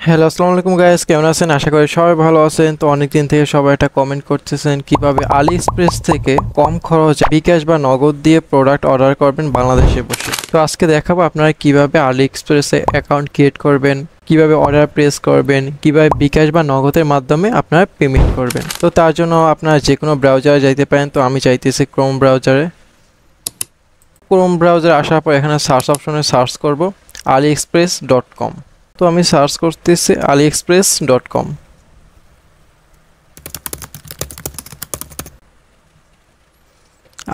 Hello, আসসালামু আলাইকুম guys, কেমন আছেন? আশা করি সবাই ভালো আছেন। তো অনেকদিন থেকে সবাই একটা কমেন্ট করতেছেন কিভাবে আলি এক্সপ্রেস থেকে কম খরচে বিকাশ বা নগদ দিয়ে প্রোডাক্ট অর্ডার করবেন বাংলাদেশে বসে। তো আজকে দেখাবো আপনারা কিভাবে আলি এক্সপ্রেসে অ্যাকাউন্ট ক্রিয়েট করবেন, কিভাবে অর্ডার প্লেস করবেন, কিভাবে বিকাশ বা নগদের মাধ্যমে আপনারা পেমেন্ট করবেন। তো তার জন্য আপনারা যে কোনো ব্রাউজারে যাইতে পারেন। তো আমি চাইতেছি ক্রোম ব্রাউজারে। ক্রোম ব্রাউজারে আসার পর এখানে সার্চ অপশনে সার্চ করব aliexpress.com। তো আমি সার্চ করতেছি aliexpress.com।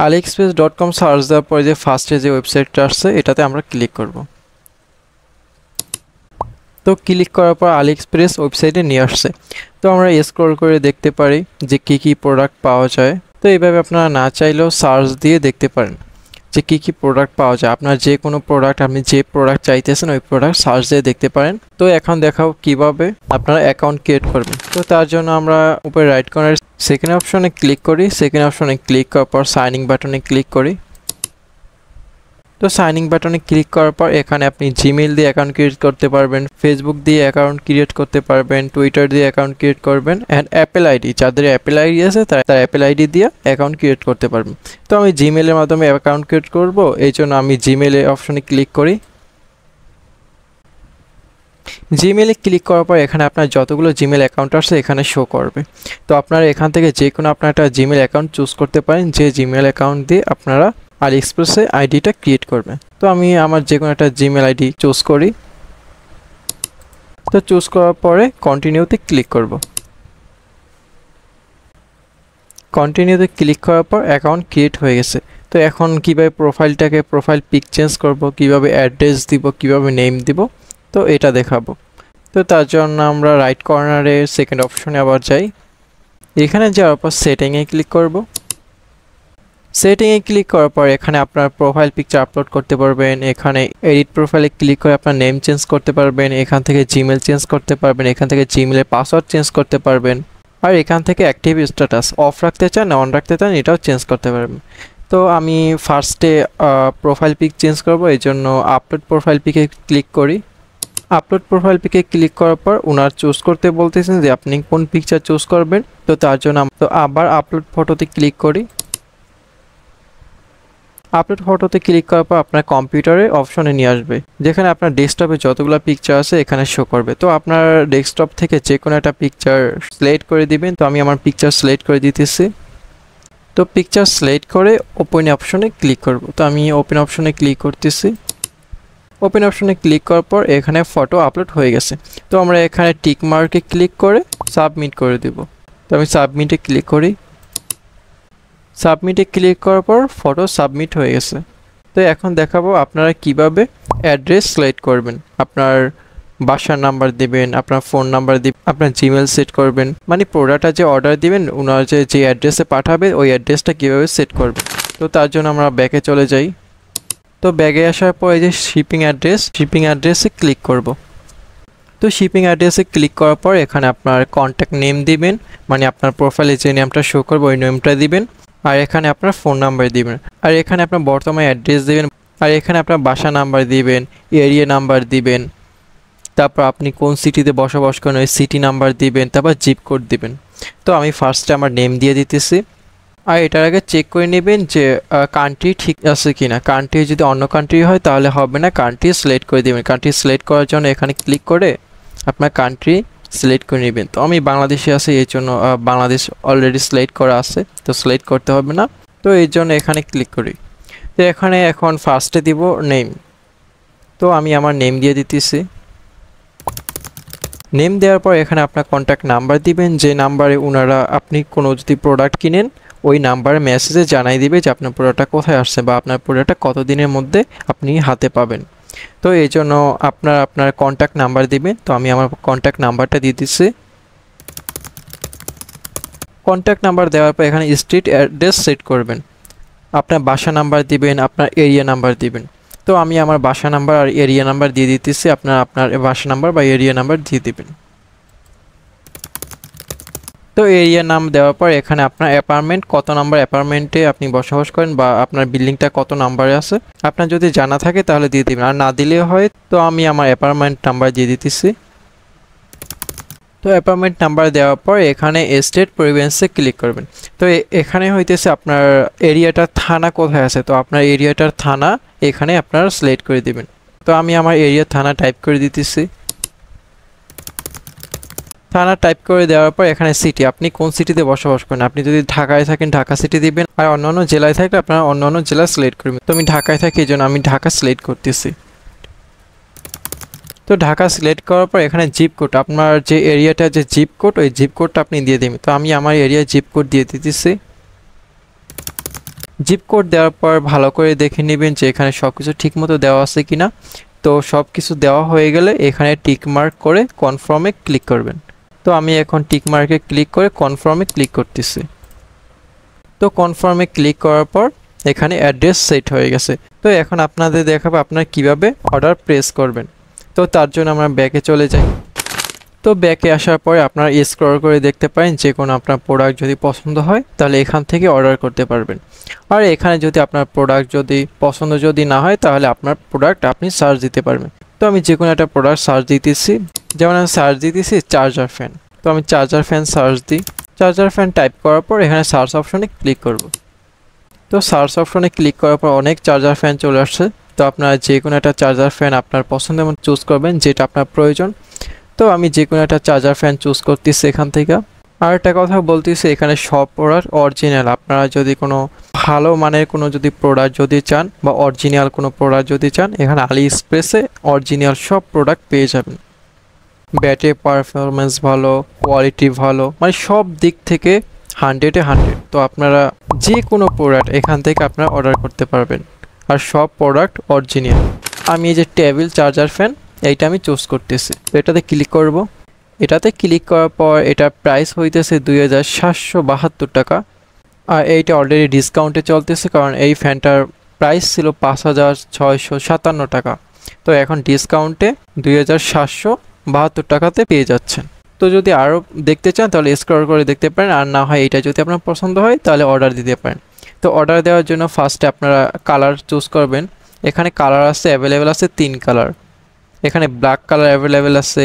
aliexpress.com সার্চ দেওয়ার পরে যে ফার্স্টে যে ওয়েবসাইটটা আসছে এটাতে আমরা ক্লিক করব। তো ক্লিক করার পর আলিএক্সপ্রেস ওয়েবসাইটে নিয়ে আসছে। তো আমরা স্ক্রল করে দেখতে পারি যে কি প্রোডাক্ট পাওয়া যায়। তো এইভাবে আপনারা না চাইলেও সার্চ দিয়ে দেখতে পারেন যে কি প্রোডাক্ট পাওয়া যায়। আপনার যে কোনো প্রোডাক্ট, আপনি যে প্রোডাক্ট চাইতেছেন ওই প্রোডাক্ট সার্চ দিয়ে দেখতে পারেন। তো এখন দেখাও কিভাবে আপনারা অ্যাকাউন্ট ক্রিয়েট করবেন। তো তার জন্য আমরা উপরে রাইট কর্নার সেকেন্ড অপশনে ক্লিক করি। সেকেন্ড অপশনে ক্লিক করার পর সাইন ইন বাটনে ক্লিক করি। তো সাইন ইন বাটনে ক্লিক করার পর এখানে আপনি জিমেইল দিয়ে অ্যাকাউন্ট ক্রিয়েট করতে পারবেন, ফেসবুক দিয়ে অ্যাকাউন্ট ক্রিয়েট করতে পারবেন, টুইটার দিয়ে অ্যাকাউন্ট ক্রিয়েট করবেন, অ্যান্ড অ্যাপেল আইডি, যাদের অ্যাপেল আইডি আছে তার অ্যাপেল আইডি দিয়ে অ্যাকাউন্ট ক্রিয়েট করতে পারবেন। তো আমি জিমেইলের মাধ্যমে অ্যাকাউন্ট ক্রিয়েট করব, এই জন্য আমি জিমেইলে অপশনে ক্লিক করি। জিমেইলে ক্লিক করার পর এখানে আপনার যতগুলো জিমেইল অ্যাকাউন্ট আছে এখানে শো করবে। তো আপনারা এখান থেকে যে কোনো আপনার একটা জিমেইল অ্যাকাউন্ট চুজ করতে পারেন, যে জিমেইল অ্যাকাউন্ট দিয়ে আপনারা আলিএক্সপ্রেসে আইডিটা ক্রিয়েট করবেন। তো আমি আমার যে কোনো একটা জিমেইল আইডি চুজ করি। তো চুজ করার পরে কন্টিনিউতে ক্লিক করব। কন্টিনিউতে ক্লিক করার পর অ্যাকাউন্ট ক্রিয়েট হয়ে গেছে। তো এখন কিভাবে প্রোফাইল পিক চেঞ্জ করব, কিভাবে অ্যাড্রেস দিব, কিভাবে নেম দিব, তো এটা দেখাবো। তো তার জন্য আমরা রাইট কর্নারে সেকেন্ড অপশনে আবার যাই। এখানে যাওয়ার পর সেটিংয়ে ক্লিক করব। সেটিংয়ে ক্লিক করার পর এখানে আপনার প্রোফাইল পিকচার আপলোড করতে পারবেন। এখানে এডিট প্রোফাইলে ক্লিক করে আপনার নেম চেঞ্জ করতে পারবেন। এখান থেকে জিমেল চেঞ্জ করতে পারবেন। এখান থেকে জিমেলের পাসওয়ার্ড চেঞ্জ করতে পারবেন। আর এখান থেকে অ্যাক্টিভ স্ট্যাটাস অফ রাখতে চান না অন রাখতে চান এটাও চেঞ্জ করতে পারবেন। তো আমি ফার্স্টে প্রোফাইল পিক চেঞ্জ করব, এই জন্য আপলোড প্রোফাইল পিকে ক্লিক করি। আপলোড প্রোফাইল পিকে ক্লিক করার পর ওনার চুজ করতে বলতেছেন যে আপনি কোন পিকচার চুজ করবেন। তো তার জন্য তো আবার আপলোড ফটোতে ক্লিক করি। আপলোড ফটোতে ক্লিক করার পর আপনার কম্পিউটারে অপশনে নিয়ে আসবে, যেখানে আপনার ডেস্কটপে যতগুলো পিকচার আছে এখানে শো করবে। তো আপনার ডেস্কটপ থেকে যে কোনো একটা পিকচার সিলেক্ট করে দিবেন। তো আমি আমার পিকচার সিলেক্ট করে দিতেছি। তো পিকচার সিলেক্ট করে ওপেন অপশনে ক্লিক করব। তো আমি ওপেন অপশনে ক্লিক করতেছি। ওপেন অপশনে ক্লিক করার পর এখানে ফটো আপলোড হয়ে গেছে। তো আমরা এখানে টিক মার্কে ক্লিক করে সাবমিট করে দেব। তো আমি সাবমিটে ক্লিক করি। সাবমিটে ক্লিক করার পর ফটো সাবমিট হয়ে গেছে। তো এখন দেখাবো আপনারা কিভাবে অ্যাড্রেস সিলেক্ট করবেন। আপনার বাসার নাম্বার দিবেন, আপনার ফোন নাম্বার দিবেন, আপনার জিমেল সেট করবেন, মানে প্রোডাক্টটা যে অর্ডার দিবেন ওনার যে অ্যাড্রেসে পাঠাবে ওই অ্যাড্রেসটা কীভাবে সেট করবেন। তো তার জন্য আমরা ব্যাকে চলে যাই। তো ব্যাগে আসার পর এই যে শিপিং অ্যাড্রেসে ক্লিক করব। তো শিপিং অ্যাড্রেসে ক্লিক করার পর এখানে আপনার কন্ট্যাক্ট নেম দিবেন, মানে আপনার প্রোফাইলে যে নেমটা শো করবে ওই নেমটা দিবেন। আর এখানে আপনার ফোন নাম্বার দিবেন। আর এখানে আপনার বর্তমান অ্যাড্রেস দিবেন। আর এখানে আপনার বাসা নাম্বার দিবেন, এরিয়া নাম্বার দিবেন, তারপর আপনি কোন সিটিতে বসবাস করেন ওই সিটি নাম্বার দিবেন, তারপর জিপ কোড দিবেন। তো আমি ফার্স্টে আমার নেম দিয়ে দিতেছি। আর এটার আগে চেক করে নেবেন যে কান্ট্রি ঠিক আছে কিনা। কান্ট্রি যদি অন্য কান্ট্রি হয় তাহলে হবে না, কান্ট্রি সিলেক্ট করে দেবেন। কান্ট্রি সিলেক্ট করার জন্য এখানে ক্লিক করে আপনার কান্ট্রি সিলেক্ট করে নেবেন। তো আমি বাংলাদেশে আছি, এই জন্য বাংলাদেশ অলরেডি সিলেক্ট করা আছে, তো সিলেক্ট করতে হবে না। তো এই জন্য এখানে ক্লিক করি। তো এখানে এখন ফার্স্টে দিব নেম। তো আমি আমার নেম দিয়ে দিতেছি। নেম দেওয়ার পর এখানে আপনার কন্ট্যাক্ট নাম্বার দিবেন, যে নাম্বারে ওনারা আপনি কোনো যদি প্রোডাক্ট কিনেন ওই নাম্বারে মেসেজে জানাই দিবে যে আপনার প্রোডাক্টটা কোথায় আসছে বা আপনার প্রোডাক্টটা কতদিনের মধ্যে আপনি হাতে পাবেন। তো এই জন্য আপনার কন্ট্যাক্ট নাম্বার দিবেন। তো আমি আমার কন্ট্যাক্ট নাম্বারটা দিয়ে দিচ্ছি। কন্ট্যাক্ট নাম্বার দেওয়ার পর এখানে স্ট্রিট অ্যাড্রেস সেট করবেন। আপনার বাসা নাম্বার দিবেন, আপনার এরিয়া নাম্বার দিবেন। তো আমি আমার বাসা নাম্বার আর এরিয়া নাম্বার দিয়ে দিতেছি, আপনার বাসা নাম্বার বা এরিয়া নাম্বার দিয়ে দিবেন। তো এরিয়া নাম দেওয়ার পর এখানে আপনার অ্যাপার্টমেন্ট কত নাম্বার অ্যাপার্টমেন্টে আপনি বসবাস করেন বা আপনার বিল্ডিংটা কত নাম্বারে আছে আপনার যদি জানা থাকে তাহলে দিয়ে দিবেন, আর না দিলেও হয়। তো আমি আমার অ্যাপার্টমেন্ট নাম্বার দিয়ে দিতেছি। তো অ্যাপয়েন্টমেন্ট নাম্বার দেওয়ার পর এখানে স্টেট প্রভিন্সে ক্লিক করবেন। তো এখানে হইতেছে আপনার এরিয়াটার থানা কোথায় আছে, তো আপনার এরিয়াটার থানা এখানে আপনারা সিলেক্ট করে দিবেন। তো আমি আমার এরিয়া থানা টাইপ করে দিতেছি। থানা টাইপ করে দেওয়ার পর এখানে সিটি, আপনি কোন সিটিতে বসবাস করেন। আপনি যদি ঢাকায় থাকেন ঢাকা সিটি দিবেন, আর অন্যান্য জেলায় থাকলে আপনারা অন্যান্য জেলা সিলেক্ট করবেন। তো আমি ঢাকায় থাকি, এই জন্য আমি ঢাকা সিলেক্ট করতেছি। তো ঢাকা সিলেক্ট করার পর এখানে জিপ কোড, আপনার যে এরিয়াটা যে জিপ কোড, ওই জিপ কোডটা আপনি দিয়ে দিবেন। তো আমি আমার এরিয়ায় জিপ কোড দিয়ে দিতেছি। জিপ কোড দেওয়ার পর ভালো করে দেখে নেবেন যে এখানে সব কিছু ঠিকমতো দেওয়া আছে কিনা। তো সব কিছু দেওয়া হয়ে গেলে এখানে টিক মার্ক করে কনফার্মে ক্লিক করবেন। তো আমি এখন টিক মার্কে ক্লিক করে কনফার্মে ক্লিক করতেছি। তো কনফার্মে ক্লিক করার পর এখানে অ্যাড্রেস সেট হয়ে গেছে। তো এখন আপনাদের দেখাবো আপনারা কিভাবে অর্ডার প্রেস করবেন। তো তার জন্য আমরা ব্যাকে চলে যাই। তো ব্যাকে আসার পরে আপনারা স্ক্রল করে দেখতে পারেন যে কোনো আপনার প্রোডাক্ট যদি পছন্দ হয় তাহলে এখান থেকে অর্ডার করতে পারবেন। আর এখানে যদি আপনার প্রোডাক্ট যদি পছন্দ যদি না হয় তাহলে আপনার প্রোডাক্ট আপনি সার্চ দিতে পারবেন। তো আমি যে কোনো একটা প্রোডাক্ট সার্চ দিতেছি, যেমন আমি সার্চ দিতেছি চার্জার ফ্যান। তো আমি চার্জার ফ্যান সার্চ দিই। চার্জার ফ্যান টাইপ করার পর এখানে সার্চ অপশনে ক্লিক করব। তো সার্চ অপশনে ক্লিক করার পর অনেক চার্জার ফ্যান চলে আসছে। তো আপনারা যে কোনো একটা চার্জার ফ্যান আপনার পছন্দের মতো চুজ করবেন যেটা আপনার প্রয়োজন। তো আমি যে কোনো একটা চার্জার ফ্যান চুজ করতেছি এখান থেকে। আর একটা কথা বলতেছি, এখানে সব প্রোডাক্ট অরিজিনাল। আপনারা যদি কোনো ভালো মানের কোনো যদি প্রোডাক্ট যদি চান বা অরিজিনাল কোনো প্রোডাক্ট যদি চান, এখানে আলি এক্সপ্রেসে অরিজিনাল সব প্রোডাক্ট পেয়ে যাবেন। ব্যাটারি পারফরমেন্স ভালো, কোয়ালিটি ভালো, মানে সব দিক থেকে 100-এ 100। তো আপনারা যে কোনো প্রোডাক্ট এখান থেকে আপনারা অর্ডার করতে পারবেন, আর সব প্রোডাক্ট অরিজিনাল। আমি এই যে টেবিল চার্জার ফ্যান এইটা আমি চুজ করতেছি। তো এটাতে ক্লিক করব। এটাতে ক্লিক করার পর এটার প্রাইস হইতেছে 2772 টাকা। আর এইটা অলরেডি ডিসকাউন্টে চলতেছে, কারণ এই ফ্যানটার প্রাইস ছিল 5657 টাকা। তো এখন ডিসকাউন্টে 2772 টাকাতে পেয়ে যাচ্ছেন। তো যদি আরও দেখতে চান তাহলে স্ক্রল করে দেখতে পারেন, আর না হয় এটা যদি আপনার পছন্দ হয় তাহলে অর্ডার দিতে পারেন। তো অর্ডার দেওয়ার জন্য ফার্স্টে আপনারা কালার চুজ করবেন। এখানে কালার আছে, অ্যাভেলেবেল আছে 3 কালার। এখানে ব্ল্যাক কালার অ্যাভেলেবেল আছে,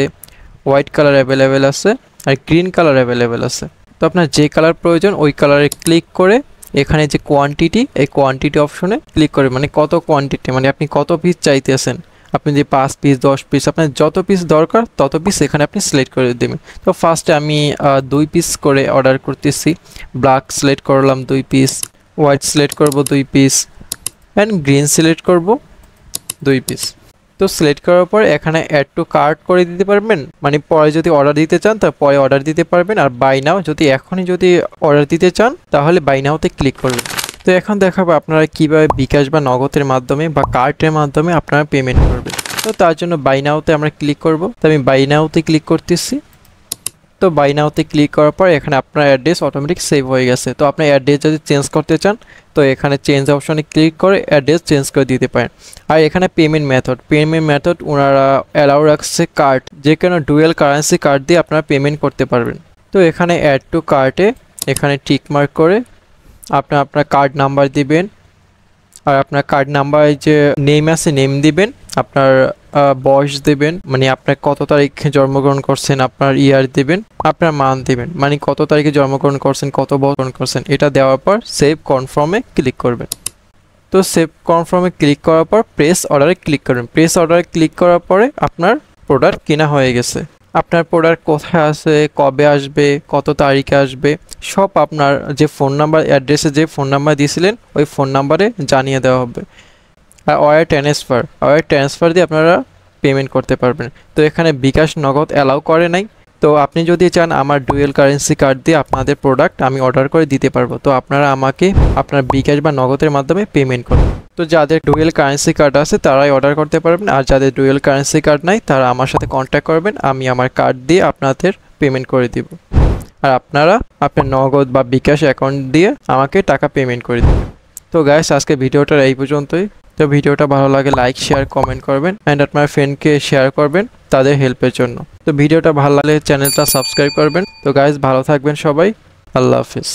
হোয়াইট কালার অ্যাভেলেবেল আছে, আর গ্রিন কালার অ্যাভেলেবেল আছে। তো আপনার যে কালার প্রয়োজন ওই কালারে ক্লিক করে এখানে যে কোয়ান্টিটি, এই কোয়ান্টিটি অপশনে ক্লিক করে, মানে কত কোয়ান্টিটি, মানে আপনি কত পিস চাইতেছেন। আপনি যে 5 পিস 10 পিস আপনার যত পিস দরকার তত পিস এখানে আপনি সিলেক্ট করে দেবেন। তো ফার্স্টে আমি 2 পিস করে অর্ডার করতেছি। ব্ল্যাক সিলেক্ট করলাম 2 পিস, হোয়াইট সিলেক্ট করব 2 পিস, অ্যান্ড গ্রিন সিলেক্ট করব 2 পিস। তো সিলেক্ট করার পর এখানে অ্যাড টু কার্ট করে দিতে পারবেন, মানে পরে যদি অর্ডার দিতে চান তা পরে অর্ডার দিতে পারবেন। আর বাই নাও যদি এখনই যদি অর্ডার দিতে চান তাহলে বাই নাওতে ক্লিক করবেন। তো এখন দেখাবো আপনারা কিভাবে বিকাশ বা নগদের মাধ্যমে বা কার্টের মাধ্যমে আপনারা পেমেন্ট করবেন। তো তার জন্য বাই নাওতে আমরা ক্লিক করব। তো আমি বাই নাওতে ক্লিক করতেছি। তো বাই নাওতে ক্লিক করার পর এখানে আপনার অ্যাড্রেস অটোমেটিক সেভ হয়ে গেছে। তো আপনার অ্যাড্রেস যদি চেঞ্জ করতে চান তো এখানে চেঞ্জ অপশনে ক্লিক করে অ্যাড্রেস চেঞ্জ করে দিতে পারেন। আর এখানে পেমেন্ট মেথড ওনারা অ্যালাউ রাখছে কার্ড, যে কোনো ডুয়েল কারেন্সি কার্ড দিয়ে আপনারা পেমেন্ট করতে পারবেন। তো এখানে অ্যাড টু কার্টে এখানে টিক মার্ক করে আপনার কার্ড নাম্বার দিবেন, আর আপনার কার্ড নাম্বারে যে নেম আছে নেম দিবেন, আপনার বয়স দেবেন, মানে আপনার কত তারিখে জন্মগ্রহণ করছেন, আপনার ইয়ার দিবেন, আপনার মান্থ দিবেন, মানে কত তারিখে জন্মগ্রহণ করছেন, কত বছর করছেন। এটা দেওয়ার পর সেভ কনফার্মে ক্লিক করবেন। তো সেভ কনফার্মে ক্লিক করার পর প্রেস অর্ডারে ক্লিক করবেন। প্রেস অর্ডারে ক্লিক করার পরে আপনার প্রোডাক্ট কেনা হয়ে গেছে। আপনার প্রোডাক্ট কোথায় আসবে, কবে আসবে, কত তারিখে আসবে, সব আপনার যে ফোন নাম্বার অ্যাড্রেসে যে ফোন নাম্বার দিয়েছিলেন ওই ফোন নাম্বারে জানিয়ে দেওয়া হবে। আর ওয়ার ট্রান্সফার দিয়ে আপনারা পেমেন্ট করতে পারবেন। তো এখানে বিকাশ নগদ অ্যালাউ করে নাই। তো আপনি যদি চান আমার ডুয়েল কারেন্সি কার্ড দিয়ে আপনাদের প্রোডাক্ট আমি অর্ডার করে দিতে পারবো। তো আপনারা আমাকে আপনার বিকাশ বা নগদের মাধ্যমে পেমেন্ট করবেন। তো যাদের ডুয়েল কারেন্সি কার্ড আছে তারাই অর্ডার করতে পারবেন, আর যাদের ডুয়েল কারেন্সি কার্ড নাই তারা আমার সাথে কন্ট্যাক্ট করবেন, আমি আমার কার্ড দিয়ে আপনাদের পেমেন্ট করে দিব। আর আপনারা আপনার নগদ বা বিকাশ অ্যাকাউন্ট দিয়ে আমাকে টাকা পেমেন্ট করে দেবেন। তো গাইস আজকে ভিডিওটা এই পর্যন্তই। তো ভিডিওটা ভালো লাগে লাইক শেয়ার কমেন্ট করবেন, অ্যান্ড আপনার ফ্রেন্ডকে শেয়ার করবেন তাদের হেল্পের জন্য। তো ভিডিওটা ভালো লাগলে চ্যানেলটা সাবস্ক্রাইব করবেন। তো গাইস ভালো থাকবেন সবাই, আল্লাহ হাফিজ।